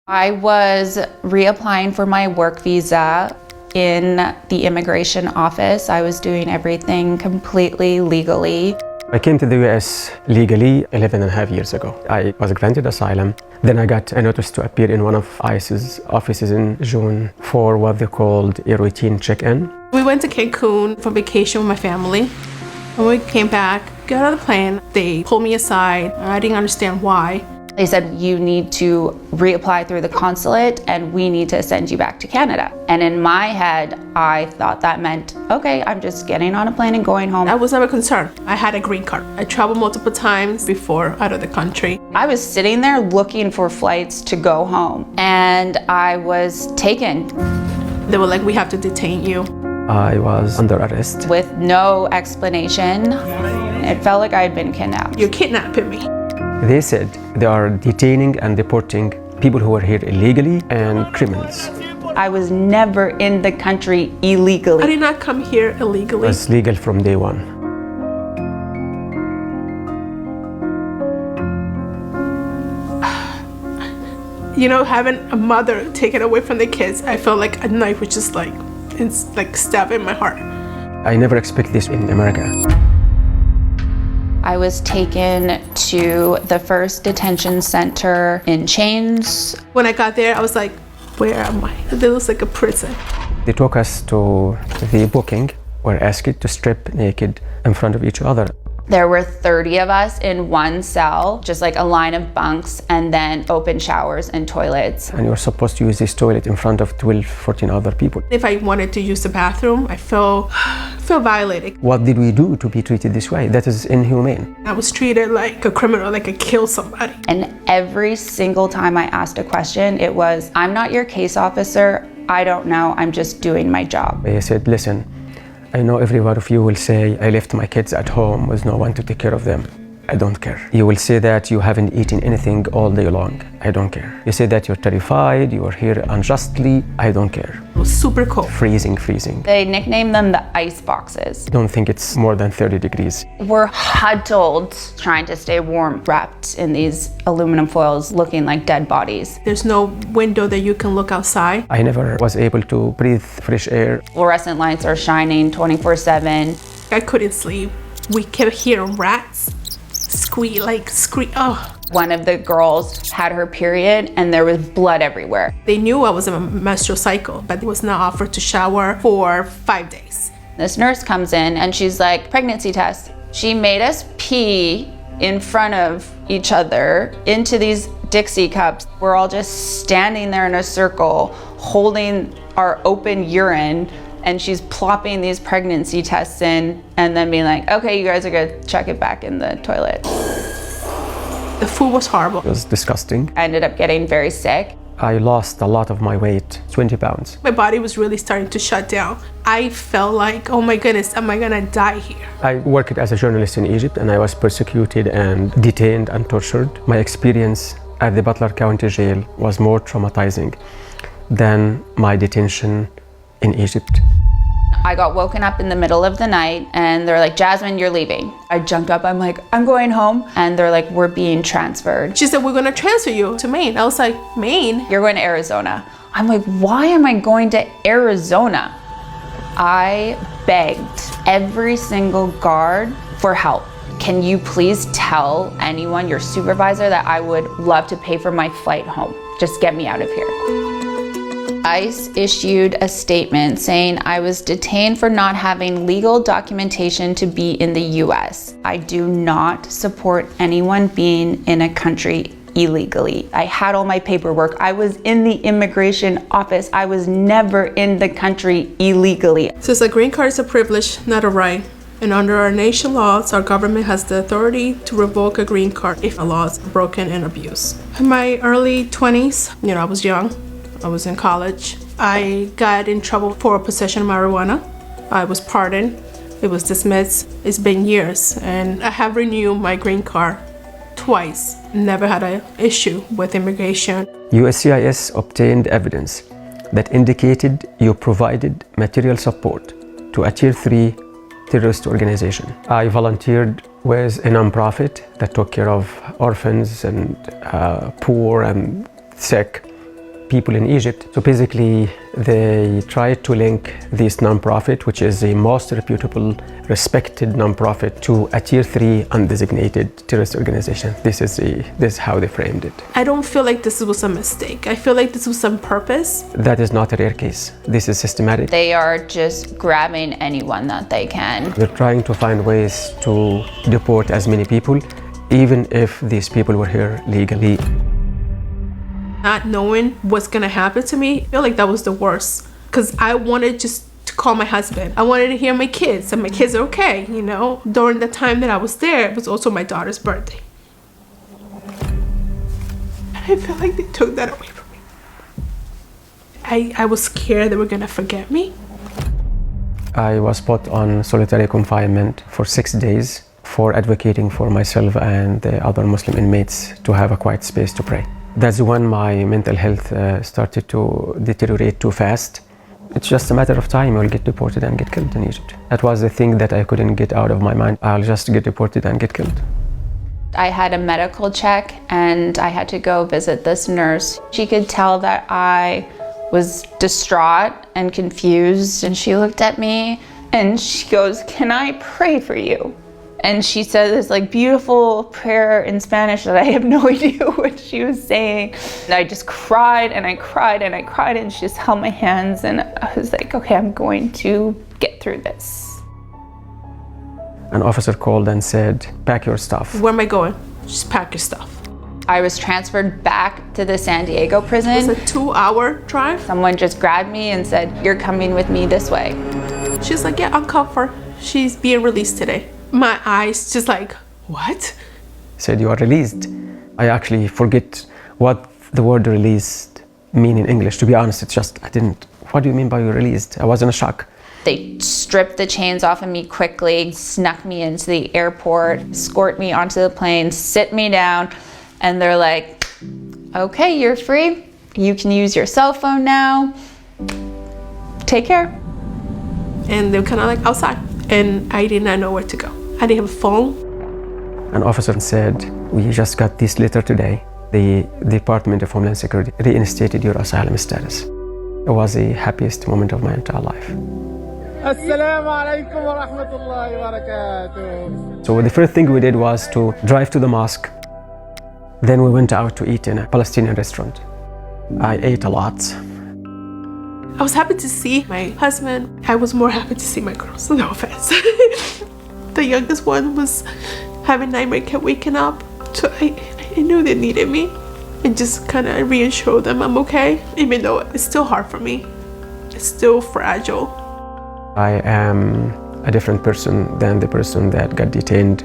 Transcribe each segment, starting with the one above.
I was reapplying for my work visa in the immigration office. I was doing everything completely legally. I came to the US legally 11 and a half years ago. I was granted asylum. Then I got a notice to appear in one of ICE's offices in June for what they called a routine check-in. We went to Cancun for vacation with my family. When we came back, got on the plane, they pulled me aside. I didn't understand why. They said, you need to reapply through the consulate and we need to send you back to Canada. And in my head, I thought that meant, okay, I'm just getting on a plane and going home. I was never concerned. I had a green card. I traveled multiple times before out of the country. I was sitting there looking for flights to go home and I was taken. They were like, we have to detain you. I was under arrest. With no explanation. It felt like I had been kidnapped. You're kidnapping me. They said they are detaining and deporting people who are here illegally and criminals. I was never in the country illegally. I did not come here illegally. It was legal from day one. You know, having a mother taken away from the kids, I felt like a knife was just like, it's like stabbing my heart. I never expect this in America. I was taken to the first detention center in chains. When I got there, I was like, where am I? It looks like a prison. They took us to the booking. We're asked to strip naked in front of each other. There were 30 of us in one cell, just like a line of bunks and then open showers and toilets. And you're supposed to use this toilet in front of 12, 14 other people. If I wanted to use the bathroom, I felt violated. What did we do to be treated this way? That is inhumane. I was treated like a criminal, like I killed somebody. And every single time I asked a question, it was, I'm not your case officer. I don't know. I'm just doing my job. They said, listen, I know every one of you will say, I left my kids at home with no one to take care of them. I don't care. You will say that you haven't eaten anything all day long. I don't care. You say that you're terrified, you are here unjustly. I don't care. It was super cold. Freezing. They nicknamed them the ice boxes. I don't think it's more than 30 degrees. We're huddled, trying to stay warm, wrapped in these aluminum foils, looking like dead bodies. There's no window that you can look outside. I never was able to breathe fresh air. Fluorescent lights are shining 24/7. I couldn't sleep. We kept hearing rats scream. Oh. One of the girls had her period and there was blood everywhere. They knew I was in a menstrual cycle, but was not offered to shower for 5 days. This nurse comes in and she's like, pregnancy test. She made us pee in front of each other into these Dixie cups. We're all just standing there in a circle, holding our open urine, and she's plopping these pregnancy tests in and then being like, okay, you guys are gonna check it back in the toilet. The food was horrible. It was disgusting. I ended up getting very sick. I lost a lot of my weight, 20 pounds. My body was really starting to shut down. I felt like, oh my goodness, am I gonna die here? I worked as a journalist in Egypt and I was persecuted and detained and tortured. My experience at the Butler County Jail was more traumatizing than my detention in Egypt. I got woken up in the middle of the night and they're like, Jasmine, you're leaving. I jumped up, I'm like, I'm going home. And they're like, we're being transferred. She said, we're gonna transfer you to Maine. I was like, Maine? You're going to Arizona. I'm like, why am I going to Arizona? I begged every single guard for help. Can you please tell anyone, your supervisor, that I would love to pay for my flight home? Just get me out of here. ICE issued a statement saying I was detained for not having legal documentation to be in the US. I do not support anyone being in a country illegally. I had all my paperwork. I was in the immigration office. I was never in the country illegally. Since a green card is a privilege, not a right, and under our nation laws, our government has the authority to revoke a green card if a law is broken and abused. In my early 20s, I was young. I was in college. I got in trouble for possession of marijuana. I was pardoned. It was dismissed. It's been years and I have renewed my green card twice. Never had an issue with immigration. USCIS obtained evidence that indicated you provided material support to a Tier 3 terrorist organization. I volunteered with a nonprofit that took care of orphans and poor and sick people in Egypt. So basically, they tried to link this nonprofit, which is the most reputable, respected nonprofit, to a tier 3 undesignated terrorist organization. This is how they framed it. I don't feel like this was a mistake. I feel like this was on purpose. That is not a rare case. This is systematic. They are just grabbing anyone that they can. They're trying to find ways to deport as many people, even if these people were here legally. Not knowing what's gonna happen to me, I feel like that was the worst. Because I wanted just to call my husband. I wanted to hear my kids, and my kids are okay, you know? During the time that I was there, it was also my daughter's birthday. I feel like they took that away from me. I was scared they were gonna forget me. I was put on solitary confinement for 6 days for advocating for myself and the other Muslim inmates to have a quiet space to pray. That's when my mental health started to deteriorate too fast. It's just a matter of time. I'll get deported and get killed in Egypt. That was the thing that I couldn't get out of my mind. I'll just get deported and get killed. I had a medical check and I had to go visit this nurse. She could tell that I was distraught and confused, and she looked at me and she goes, "Can I pray for you?" And she said this like beautiful prayer in Spanish that I have no idea what she was saying. And I just cried and I cried and I cried, and she just held my hands, and I was like, okay, I'm going to get through this. An officer called and said, "Pack your stuff." Where am I going? Just pack your stuff. I was transferred back to the San Diego prison. It was a 2-hour drive. Someone just grabbed me and said, "You're coming with me this way." She's like, "Yeah, uncuff. She's being released today." My eyes just like, what? Said, "You are released." I actually forget what the word released mean in English. To be honest, it's just, what do you mean by you released? I was in a shock. They stripped the chains off of me quickly, snuck me into the airport, escort me onto the plane, sit me down, and they're like, "Okay, you're free. You can use your cell phone now. Take care." And they were kind of like outside, and I did not know where to go. I didn't have a phone. An officer said, "We just got this letter today. The Department of Homeland Security reinstated your asylum status." It was the happiest moment of my entire life. Assalamu alaikum wa rahmatullahi wa barakatuh. So the first thing we did was to drive to the mosque. Then we went out to eat in a Palestinian restaurant. I ate a lot. I was happy to see my husband. I was more happy to see my girls, no offense. The youngest one was having nightmare, kept waking up. So I knew they needed me, and just kind of reassure them I'm okay, even though it's still hard for me. It's still fragile. I am a different person than the person that got detained.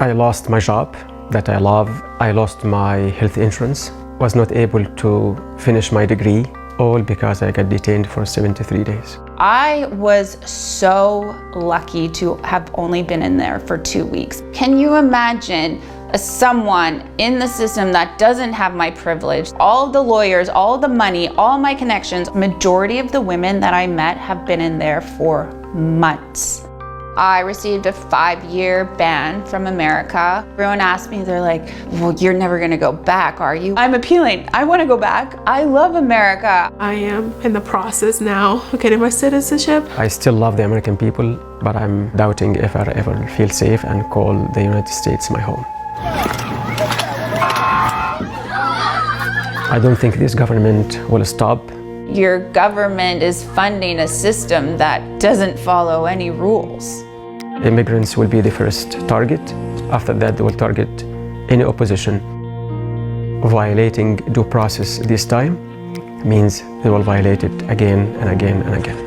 I lost my job that I love. I lost my health insurance. Was not able to finish my degree, all because I got detained for 73 days. I was so lucky to have only been in there for 2 weeks. Can you imagine someone in the system that doesn't have my privilege? All the lawyers, all the money, all my connections, majority of the women that I met have been in there for months. I received a 5-year ban from America. Everyone asked me, they're like, "Well, you're never gonna go back, are you?" I'm appealing. I wanna go back. I love America. I am in the process now of getting my citizenship. I still love the American people, but I'm doubting if I ever feel safe and call the United States my home. I don't think this government will stop. Your government is funding a system that doesn't follow any rules. Immigrants will be the first target. After that, they will target any opposition. Violating due process this time means they will violate it again and again and again.